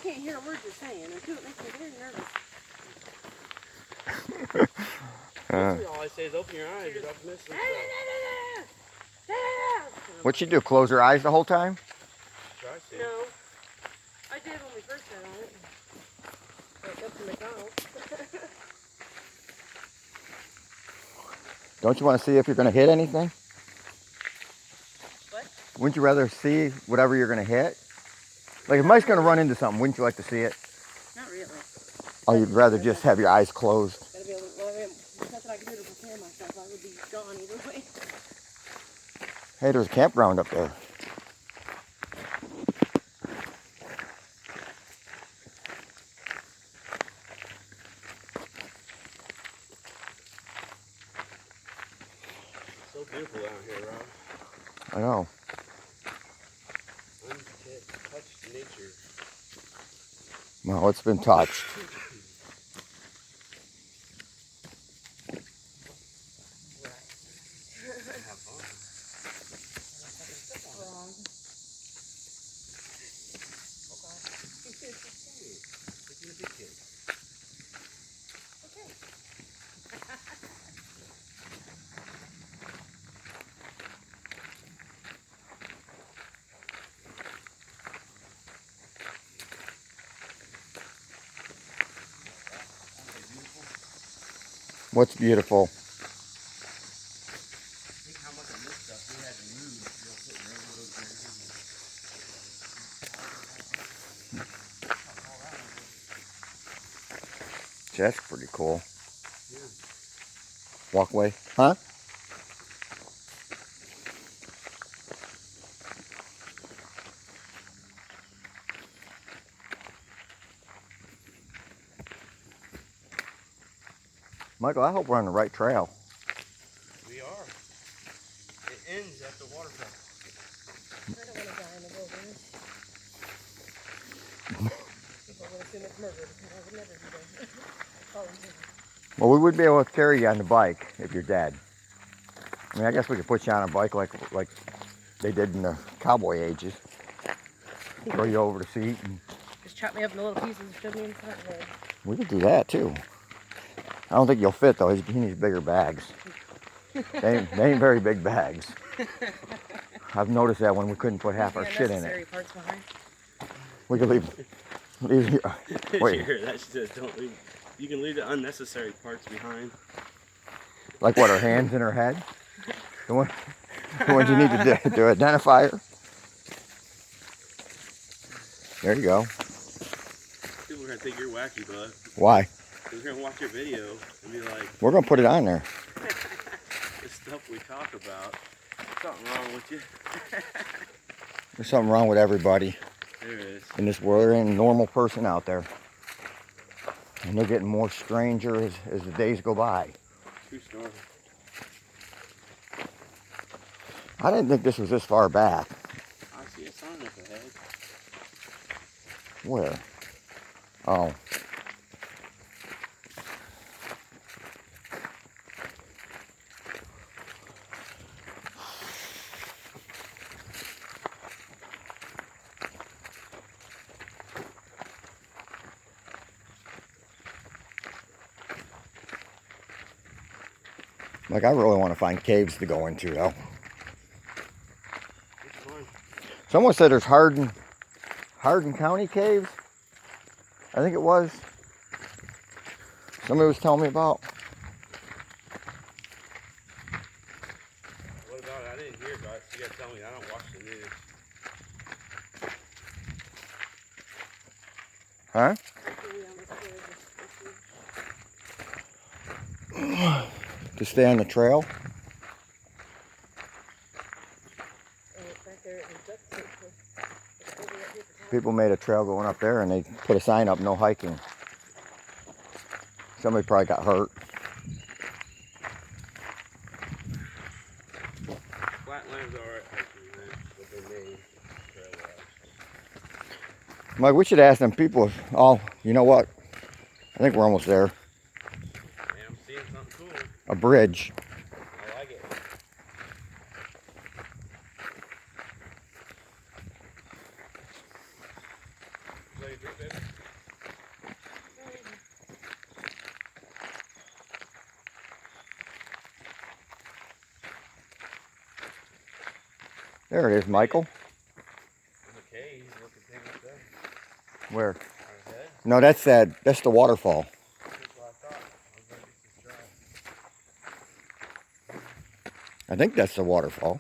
can't hear a word you're saying, and two, it makes me very nervous. All I say is open your eyes. You're optimistic. What'd she do? Close her eyes the whole time? No. I did when we first got on it. Like up to McDonald's. Don't you want to see if you're going to hit anything? What? Wouldn't you rather see whatever you're going to hit? Like if Mike's going to run into something, wouldn't you like to see it? Not really. Oh, you'd rather just have your eyes closed? Gotta be able to, well, there's nothing I can do to prepare myself. I would be gone either way. Hey, there's a campground up there. So beautiful out here, Rob. I know. Untouched nature. Well, it's been touched. What's beautiful? Think how much of this stuff we had to move. That's pretty cool. Yeah. Walkway, huh? Michael, I hope we're on the right trail. We are. It ends at the waterfall. I don't want to die in the wilderness. People will assume it's murder because I would never do that. Well, we would be able to carry you on the bike if you're dead. I mean, I guess we could put you on a bike like they did in the cowboy ages. Throw you over the seat. And just chop me up into little pieces and shove me in front of it. we could do that too. I don't think you'll fit though. He needs bigger bags. They ain't very big bags. I've noticed that when we couldn't put half our shit in it. Parts behind. We could leave wait. Sure, that's just, don't leave. You can leave the unnecessary parts behind. Like what, her hands in her head? The ones you need to identify her? There you go. People are going to think you're wacky, bud. Why? They're going to watch your video and be like, we're going to put it on there. the stuff we talk about, something wrong with you. There's something wrong with everybody. There is. In this world, there ain't a normal person out there. And they're getting more stranger as the days go by. True story. I didn't think this was this far back. I see a sign up ahead. Where? Oh. Like, I really want to find caves to go into, though. Someone said there's Hardin County caves. I think it was. Somebody was telling me about. What about it? I didn't hear about it. You gotta tell me. I don't watch the news. Huh? To stay on the trail. People made a trail going up there and they put a sign up, no hiking. Somebody probably got hurt. Flatlands are hiking, man, but they're made trail wise. Mike, we should ask them people if, oh, you know what? I think we're almost there. Man, I'm seeing something cool. A bridge. I like it. Is that your drip, baby? There it is, Michael. In the cave, look at things like that. Where? Right ahead. No, that's the waterfall. That's what I thought. I was gonna get this dry. I think that's the waterfall.